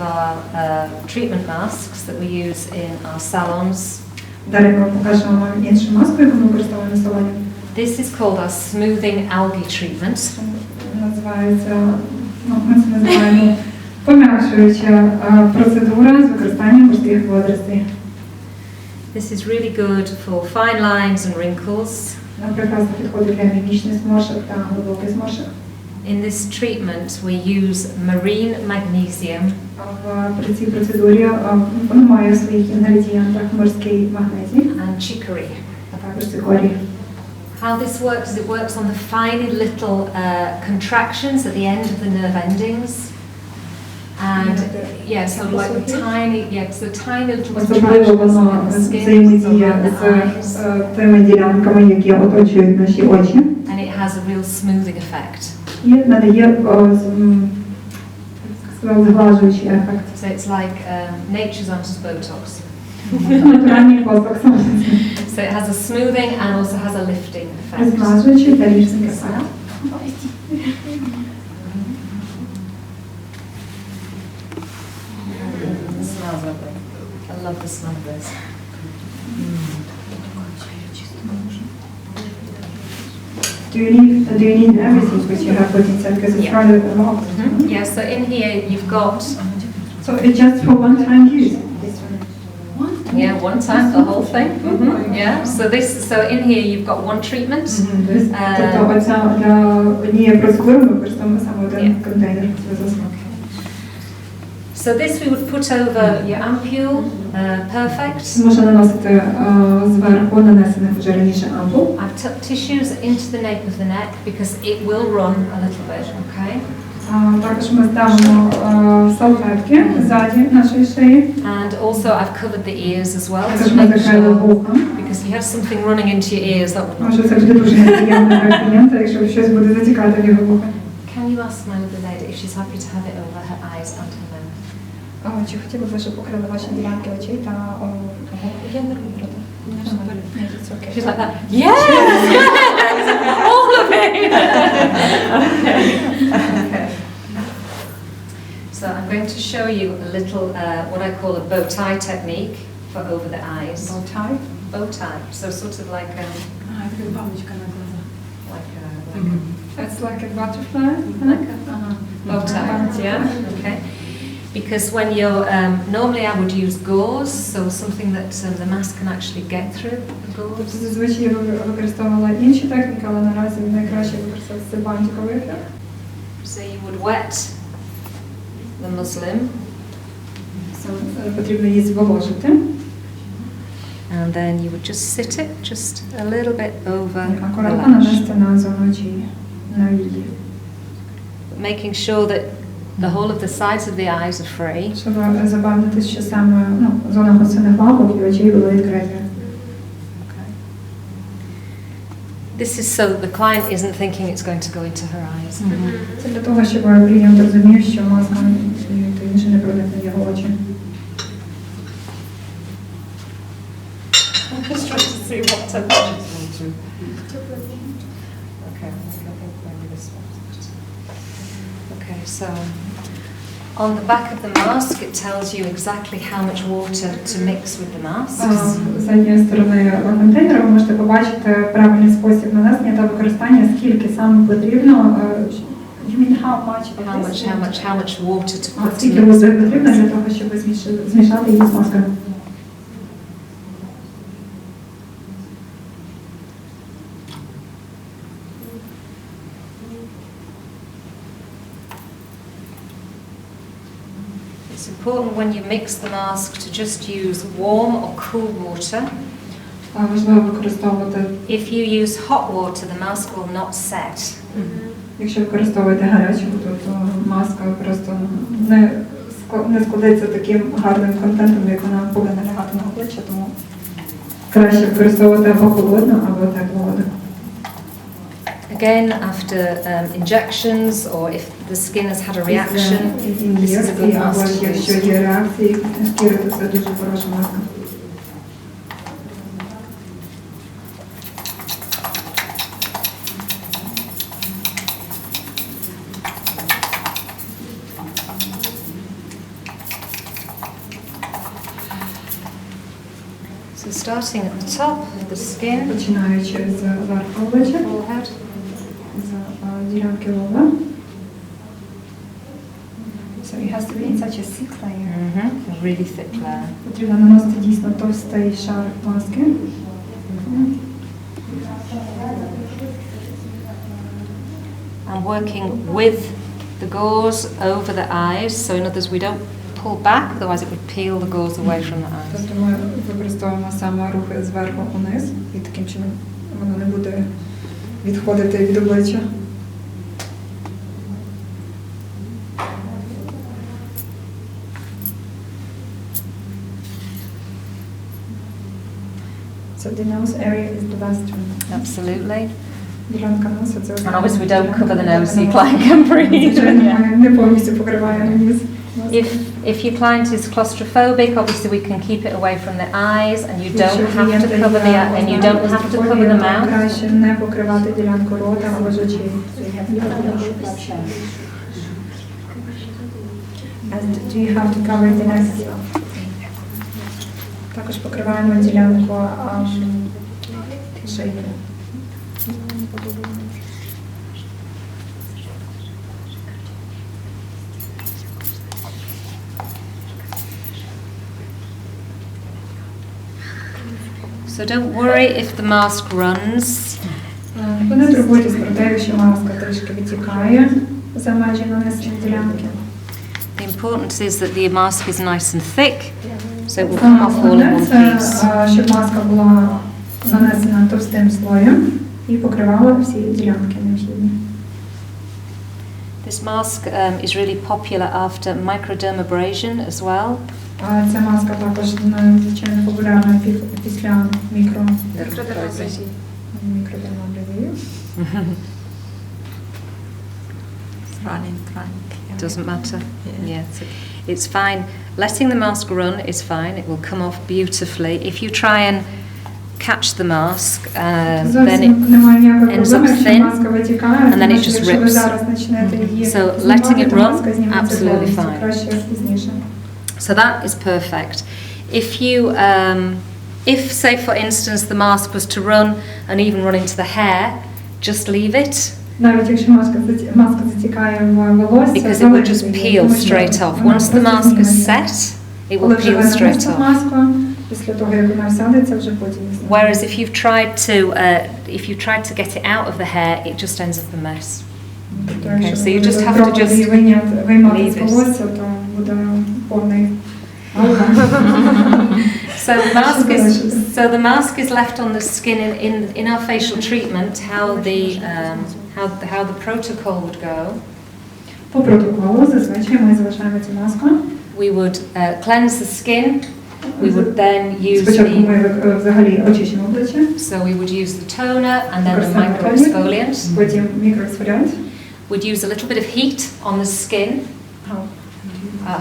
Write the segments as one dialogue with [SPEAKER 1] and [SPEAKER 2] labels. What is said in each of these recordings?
[SPEAKER 1] Our treatment masks that we use in our salons.
[SPEAKER 2] Далі ми покажемо вам іншу маску, яку ми використовуємо в салоні.
[SPEAKER 1] This is called our smoothing algae treatment.
[SPEAKER 2] Називається, ми це називаємо пом'якшуюча процедура з використанням морських водоростей.
[SPEAKER 1] This is really good for fine lines and wrinkles.
[SPEAKER 2] Прекрасно підходить для мімічних зморшок та глибоких зморшок.
[SPEAKER 1] In this treatment we use marine magnesium.
[SPEAKER 2] В цій процедурі воно має в своїх інгредієнтах морський магнезій
[SPEAKER 1] and chicory.
[SPEAKER 2] А також цикорій.
[SPEAKER 1] How this works is it works on the fine little contractions at the end of the nerve endings. And yeah, so like tiny little contractions in the skin around the eyes.
[SPEAKER 2] Тими ділянками, які оточують наші очі.
[SPEAKER 1] And it has a real smoothing effect.
[SPEAKER 2] І надає зглажуючий ефект.
[SPEAKER 1] So it's like nature's answer to Botox.
[SPEAKER 2] Натуральний ботокс.
[SPEAKER 1] So it has a smoothing and also has a lifting effect.
[SPEAKER 2] Зглажуючий та ліфтинг ефект.
[SPEAKER 1] It smells lovely. I love the smell of this.
[SPEAKER 2] Do you need everything which you have put inside because it's rather locked?
[SPEAKER 1] Yeah, so in here you've got.
[SPEAKER 2] So it's just for one time use.
[SPEAKER 1] Yeah, one time the whole thing. Yeah. So in here you've got one treatment.
[SPEAKER 2] Тобто оця для однієї процедури ми використовуємо саме один контейнер.
[SPEAKER 1] So this we would put over your ampule, perfect.
[SPEAKER 2] Можна наносити зверху нанесених вже раніше ампул.
[SPEAKER 1] I've tucked tissues into the nape of the neck because it will run a little bit, okay?
[SPEAKER 2] Також ми ставимо салфетки ззаді нашої шиї.
[SPEAKER 1] And also I've covered the ears as well
[SPEAKER 2] Також ми закрили вуха.
[SPEAKER 1] because you have something running into your ears that would not.
[SPEAKER 2] Може це буде дуже неприємно для клієнта, якщо щось буде затікати в його вуха.
[SPEAKER 1] Can you ask my lovely lady if she's happy to have it over her eyes and her mouth?
[SPEAKER 2] Чи хотіли б ви, щоб покрили ваші ділянки очей та
[SPEAKER 1] Я не роблю. She's like that. Yes, yes, all of it. Okay. So I'm going to show you a little, what I call a bow tie technique for over the eyes.
[SPEAKER 2] Bow tie?
[SPEAKER 1] Bow tie. So sort of like a.
[SPEAKER 2] It's like a butterfly.
[SPEAKER 1] Like a bow tie. Yeah. Okay. Because when you're, normally I would use gauze, so something that the mask can actually get through the gauze.
[SPEAKER 2] Зазвичай я використовувала інші техніки, але наразі найкраще використовувати бантиковий ефект.
[SPEAKER 1] So you would wet the muslin.
[SPEAKER 2] Потрібно її зволожити.
[SPEAKER 1] And then you would just sit it just a little bit over the
[SPEAKER 2] Акуратно
[SPEAKER 1] lash.
[SPEAKER 2] нанести на зону очей, на вії.
[SPEAKER 1] Making sure that the whole of the sides of the eyes are free.
[SPEAKER 2] Щоб забавитись, що саме зона гостинних лапок і очей були відкриті.
[SPEAKER 1] This is so that the client isn't thinking it's going to go into her eyes.
[SPEAKER 2] Це для того, щоб клієнт розумів, що маска інше не проникне в його очі.
[SPEAKER 1] I'm just trying to see what temperature it's going to. Okay, I think maybe this one. Okay, so on the back of the mask it tells you exactly how much water to mix with the mask.
[SPEAKER 2] З задньої сторони контейнера ви можете побачити правильний спосіб нанесення та використання, скільки саме потрібно. You mean how
[SPEAKER 1] much water to put
[SPEAKER 2] скільки води потрібно для того, щоб змішати її з маскою.
[SPEAKER 1] It's important when you mix the mask to just use warm or cool water.
[SPEAKER 2] Важливо використовувати.
[SPEAKER 1] If you use hot water, the mask will not set.
[SPEAKER 2] Якщо використовуєте гарячу воду, то маска просто не складеться таким гарним контентом, як вона повинна лягати на обличчя, тому краще використовувати або холодну, або теплу воду.
[SPEAKER 1] Again, after injections or if the skin has had a reaction, this is a good mask to
[SPEAKER 2] Якщо
[SPEAKER 1] use.
[SPEAKER 2] є реакції шкіри, то це дуже хороша маска.
[SPEAKER 1] So starting at the top, the skin,
[SPEAKER 2] Починаючи з верху обличчя,
[SPEAKER 1] forehead.
[SPEAKER 2] з ділянки лоба. So it has to be in such a thick layer.
[SPEAKER 1] A really thick layer.
[SPEAKER 2] Потрібно наносити дійсно товстий шар маски.
[SPEAKER 1] And working with the gauze over the eyes. So in other words, we don't pull back, otherwise it would peel the gauze away from the eyes.
[SPEAKER 2] Тобто ми використовуємо саме рухи зверху вниз, і таким чином воно не буде відходити від обличчя. So the nose area is the last one.
[SPEAKER 1] Absolutely.
[SPEAKER 2] Ділянка носа це
[SPEAKER 1] And obviously we don't cover the nose, so your client can breathe.
[SPEAKER 2] Звичайно, ми не повністю покриваємо ніс.
[SPEAKER 1] If your client is claustrophobic, obviously we can keep it away from the eyes, and you don't have to cover the and you don't have to cover the mouth.
[SPEAKER 2] Краще не покривати ділянку рота або ж очей. And do you have to cover the neck as well? Також покриваємо ділянку шиї.
[SPEAKER 1] So don't worry if the mask runs.
[SPEAKER 2] Ви не турбуйтесь про те, якщо маска трішки відтікає за межі нанесення ділянки.
[SPEAKER 1] The importance is that the mask is nice and thick, so it will come off all in one piece.
[SPEAKER 2] Щоб маска була нанесена товстим слоєм і покривала всі ділянки необхідні.
[SPEAKER 1] This mask is really popular after microdermabrasion as well.
[SPEAKER 2] Ця маска також надзвичайно популярна після мікродермабразії.
[SPEAKER 1] Doesn't matter. Yeah, it's fine. Letting the mask run is fine. It will come off beautifully. If you try and catch the mask, then it ends up thin, and then it just rips. So letting it run, absolutely fine. So that is perfect. If say for instance the mask was to run and even run into the hair, just leave it.
[SPEAKER 2] Навіть якщо маска затікає в волосся,
[SPEAKER 1] because it will just peel straight off. Once the mask is set, it will peel straight off.
[SPEAKER 2] Після того, як вона всядеться, вже потім.
[SPEAKER 1] Whereas if you've tried to get it out of the hair, it just ends up a mess. Okay, so you just have to just leave it. So the mask is left on the skin in our facial treatment. How the protocol would go.
[SPEAKER 2] По протоколу зазвичай ми залишаємо цю маску.
[SPEAKER 1] We would cleanse the skin. We would then use
[SPEAKER 2] спочатку ми взагалі очищимо обличчя.
[SPEAKER 1] So we would use the toner and then the microexfoliant.
[SPEAKER 2] Потім мікроексфоліант.
[SPEAKER 1] We'd use a little bit of heat on the skin.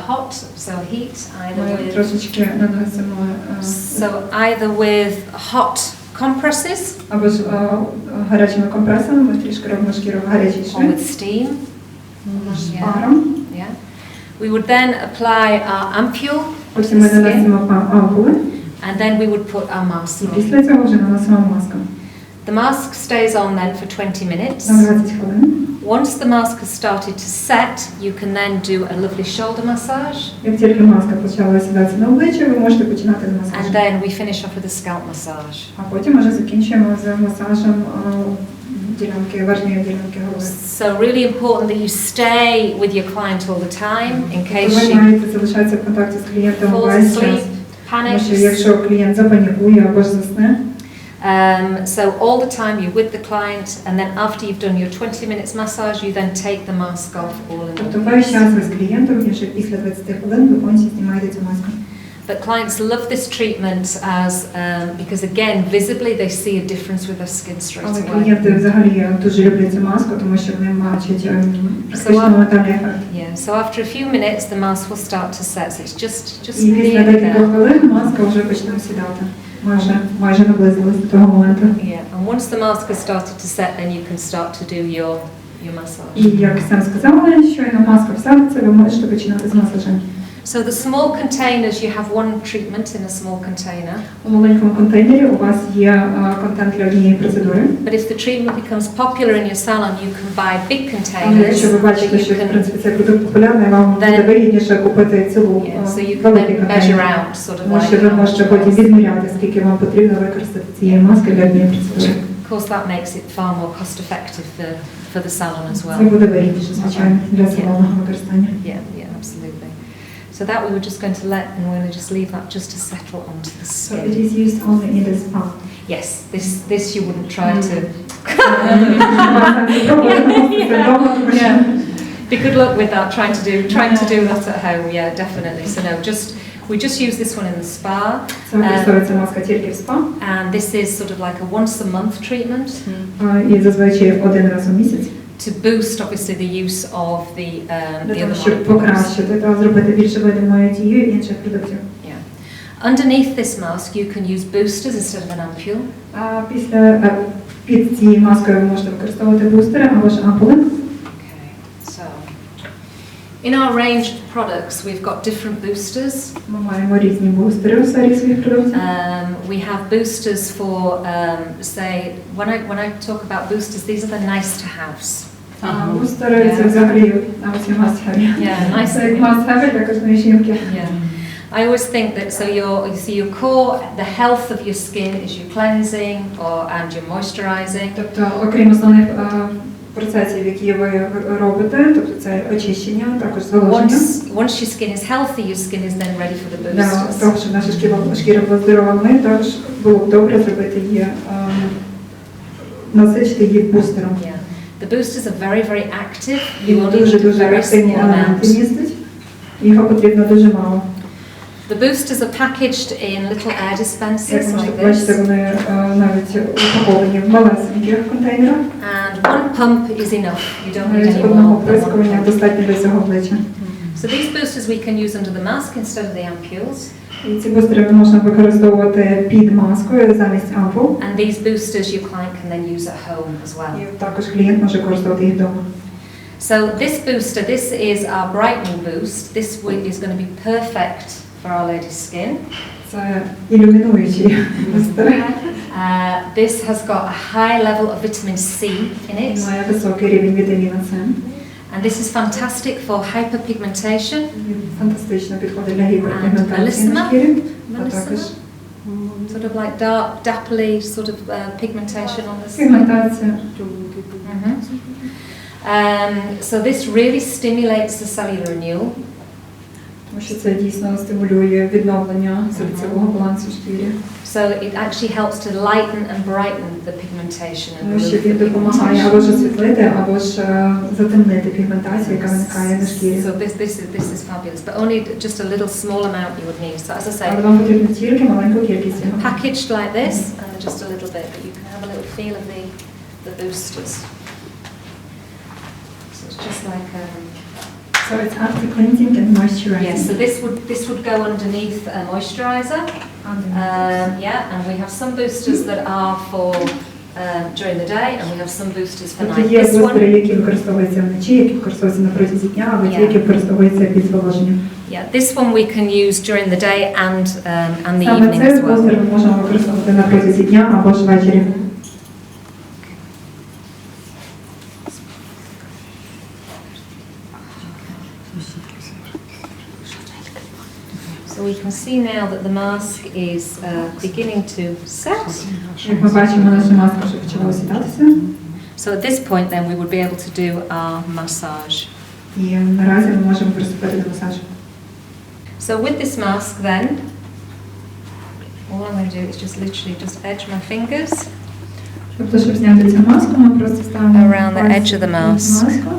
[SPEAKER 1] Hot, so heat either with.
[SPEAKER 2] Трошечки наносимо.
[SPEAKER 1] So either with hot compresses.
[SPEAKER 2] Або ж гарячими компресами, ми трішки робимо шкіру гарячіше.
[SPEAKER 1] Or with steam.
[SPEAKER 2] Паром.
[SPEAKER 1] Yeah. We would then apply our ampule.
[SPEAKER 2] Потім ми наносимо ампули.
[SPEAKER 1] And then we would put our mask on.
[SPEAKER 2] Після цього вже наносимо маску.
[SPEAKER 1] The mask stays on then for 20 minutes.
[SPEAKER 2] На 20 хвилин.
[SPEAKER 1] Once the mask has started to set, you can then do a lovely shoulder massage.
[SPEAKER 2] Як тільки маска почала сідатися на обличчя, ви можете починати з масажу.
[SPEAKER 1] And then we finish off with a scalp massage.
[SPEAKER 2] А потім вже закінчуємо з масажем ділянки, верхньої ділянки голови.
[SPEAKER 1] So really important that you stay with your client all the time in case
[SPEAKER 2] she залишається в контакті з клієнтом весь час. Тому що якщо клієнт запанікує або ж засне.
[SPEAKER 1] So all the time you're with the client, and then after you've done your 20 minutes massage, you then take the mask off all in one.
[SPEAKER 2] Тобто весь час ви з клієнтом, і вже після 20 хвилин ви повністю знімаєте цю маску.
[SPEAKER 1] But clients love this treatment as because again visibly they see a difference with their skin straight
[SPEAKER 2] Але
[SPEAKER 1] away.
[SPEAKER 2] клієнти взагалі дуже люблять цю маску, тому що вони бачать практично моментальний ефект.
[SPEAKER 1] Yeah, so after a few minutes the mask will start to set. So it's just
[SPEAKER 2] І після декількох хвилин маска вже почне сідати. Майже наблизилась до того моменту.
[SPEAKER 1] Yeah, and once the mask has started to set, then you can start to do your massage.
[SPEAKER 2] І як сам сказала, щойно маска всадиться, ви можете починати з масажем.
[SPEAKER 1] So the small containers, you have one treatment in a small container.
[SPEAKER 2] У маленькому контейнері у вас є контент для однієї процедури.
[SPEAKER 1] But if the treatment becomes popular in your salon, you can buy big
[SPEAKER 2] Але
[SPEAKER 1] containers.
[SPEAKER 2] якщо ви бачите, що в принципі цей продукт популярний, вам буде вигідніше купити цілу великий контейнер. Тому що ви можете потім відміряти, скільки вам потрібно використати цієї маски для однієї процедури.
[SPEAKER 1] Of course, that makes it far more cost effective for the salon as well.
[SPEAKER 2] Це буде вигідніше, звичайно, для салонного використання.
[SPEAKER 1] Yeah, absolutely. So that we were just going to let, and we're going to just leave that just to settle onto the
[SPEAKER 2] So it
[SPEAKER 1] skin.
[SPEAKER 2] is used only in the spa.
[SPEAKER 1] Yes, this you wouldn't try to. Yeah. Be good luck with that. Trying to do that at home. Yeah, definitely. So no, we just use this one in the spa.
[SPEAKER 2] Це використовується маска тільки в спа.
[SPEAKER 1] And this is sort of like a once a month treatment.
[SPEAKER 2] І зазвичай один раз у місяць.
[SPEAKER 1] To boost, obviously, the use of the other
[SPEAKER 2] щоб покращити та зробити більше видимою дію інших продуктів.
[SPEAKER 1] Yeah. Underneath this mask, you can use boosters instead of an ampule.
[SPEAKER 2] Під цією маскою ви можете використовувати бустери або ж ампули.
[SPEAKER 1] So, in our range of products, we've got different boosters.
[SPEAKER 2] Ми маємо різні бустери у серії своїх продуктів.
[SPEAKER 1] We have boosters for, say, when I talk about boosters, these are the nice to haves.
[SPEAKER 2] Бустери це взагалі ці must-have.
[SPEAKER 1] Yeah, nice.
[SPEAKER 2] Це як must-have для кожної жінки.
[SPEAKER 1] Yeah. I always think that your core, the health of your skin is your cleansing and your moisturizing.
[SPEAKER 2] Тобто, окрім основних процесів, які ви робите, тобто це очищення, також зволоження.
[SPEAKER 1] Once your skin is healthy, your skin is then ready for the boosters.
[SPEAKER 2] Для того, щоб наша шкіра була здорова, ми також було б добре зробити її, насичити її бустером.
[SPEAKER 1] Yeah. The boosters are very, very active.
[SPEAKER 2] You will дуже активні елементи містить. Його потрібно дуже мало.
[SPEAKER 1] The boosters are packaged in little air dispensers
[SPEAKER 2] Як
[SPEAKER 1] like
[SPEAKER 2] можете бачити,
[SPEAKER 1] this.
[SPEAKER 2] вони навіть упаковані в малесеньких контейнерах.
[SPEAKER 1] And one pump is enough. You don't need
[SPEAKER 2] Навіть
[SPEAKER 1] any
[SPEAKER 2] одного
[SPEAKER 1] more.
[SPEAKER 2] прискування достатньо для цього обличчя.
[SPEAKER 1] So these boosters we can use under the mask instead of the ampules.
[SPEAKER 2] І ці бустери можна використовувати під маскою замість ампул.
[SPEAKER 1] And these boosters your client can then use at home as well.
[SPEAKER 2] І також клієнт може використовувати їх вдома.
[SPEAKER 1] So this booster, this is our brightening boost. This is going to be perfect for our lady's skin.
[SPEAKER 2] Це ілюмінуючі бустери.
[SPEAKER 1] This has got a high level of vitamin C in it.
[SPEAKER 2] Має високий рівень вітаміна С.
[SPEAKER 1] And this is fantastic for hyperpigmentation.
[SPEAKER 2] Фантастично підходить для гіперпігментації на шкірі. Також
[SPEAKER 1] sort of like dark, dappley sort of pigmentation on the skin.
[SPEAKER 2] пігментація.
[SPEAKER 1] So this really stimulates the cellular renewal.
[SPEAKER 2] Тому що це дійсно стимулює відновлення серцевого балансу шкіри.
[SPEAKER 1] So it actually helps to lighten and brighten the pigmentation.
[SPEAKER 2] Тому що він допомагає або ж освітлити, або ж затемнити пігментацію, яка виникає на шкірі.
[SPEAKER 1] So this is fabulous, but only just a little small amount you would need. So as I say,
[SPEAKER 2] Але вам потрібно тільки маленьку кількість його.
[SPEAKER 1] packaged like this and just a little bit, but you can have a little feel of the boosters. So it's just like
[SPEAKER 2] So it's anti-cleansing and moisturizing.
[SPEAKER 1] yes. So this would go underneath a moisturizer. Yeah, and we have some boosters that are for during the day, and we have some boosters for night.
[SPEAKER 2] Є
[SPEAKER 1] This
[SPEAKER 2] бустери,
[SPEAKER 1] one,
[SPEAKER 2] які використовуються вночі, які використовуються на протязі дня, або ті, які використовуються під зволоженням.
[SPEAKER 1] yeah, this one we can use during the day and the
[SPEAKER 2] Саме
[SPEAKER 1] evening
[SPEAKER 2] цей
[SPEAKER 1] as well.
[SPEAKER 2] бустер ми можемо використовувати на протязі дня або ж ввечері.
[SPEAKER 1] So we can see now that the mask is beginning to set.
[SPEAKER 2] Як ми бачимо, наша маска вже почала осідатися.
[SPEAKER 1] So at this point then we would be able to do our massage.
[SPEAKER 2] І наразі ми можемо приступити до масажу.
[SPEAKER 1] So with this mask then, all I'm going to do is just literally just edge my fingers
[SPEAKER 2] Тобто, щоб зняти цю маску, ми просто ставимо
[SPEAKER 1] around the edge of the mask.
[SPEAKER 2] маску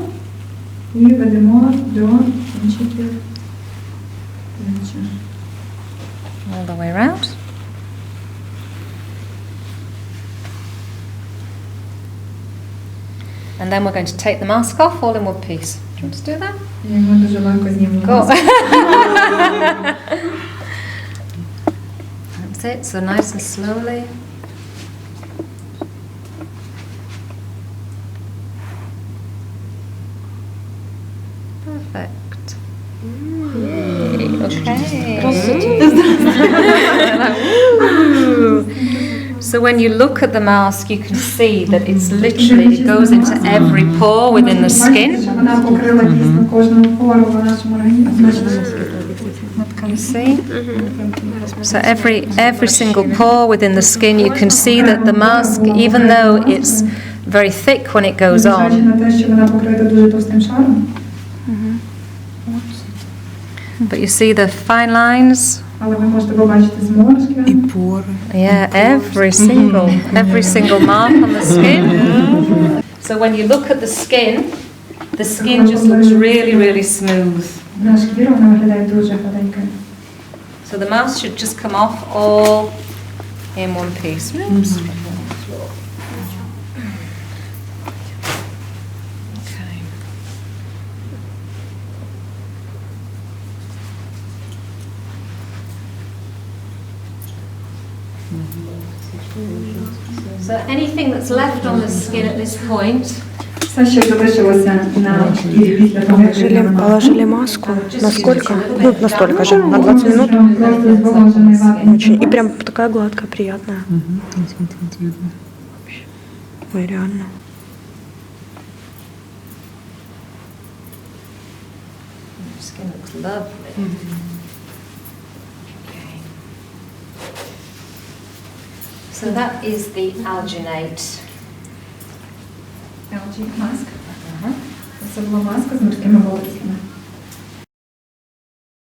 [SPEAKER 2] і ведемо до кінчиків плеча.
[SPEAKER 1] All the way around. And then we're going to take the mask off all in one piece. Do you want to do that?
[SPEAKER 2] І ми дуже легко знімемо
[SPEAKER 1] Go.
[SPEAKER 2] маску.
[SPEAKER 1] That's it. So nice and slowly. Perfect. Yay. So when you look at the mask, you can see that it's literally, it goes into every pore within the skin.
[SPEAKER 2] Вона покрила дійсно кожну пору в нашому організмі.
[SPEAKER 1] You see? So every single pore within the skin, you can see that the mask, even though it's very thick when it goes on,
[SPEAKER 2] на те, що вона покрита дуже товстим шаром.
[SPEAKER 1] but you see the fine lines?
[SPEAKER 2] Але ви можете побачити зморшки.
[SPEAKER 3] І пори.
[SPEAKER 1] Yeah, every single mark on the skin. So when you look at the skin just looks really, really smooth.
[SPEAKER 2] На шкіру вона виглядає дуже гладенькою.
[SPEAKER 1] So the mask should just come off all in one piece. Okay. So anything that's left on the skin at this point,
[SPEAKER 2] Все, що залишилося на шкірі після того, як
[SPEAKER 4] Положили маску. Насколько? Ну, настолько же, на 20 минут.
[SPEAKER 2] Просто зволожений ватний.
[SPEAKER 4] Очень. И прям такая гладкая, приятная. Ой, реально.
[SPEAKER 1] skin looks lovely. Okay. So that is the alginate.
[SPEAKER 2] Algae mask. Це була маска з морськими водорослями.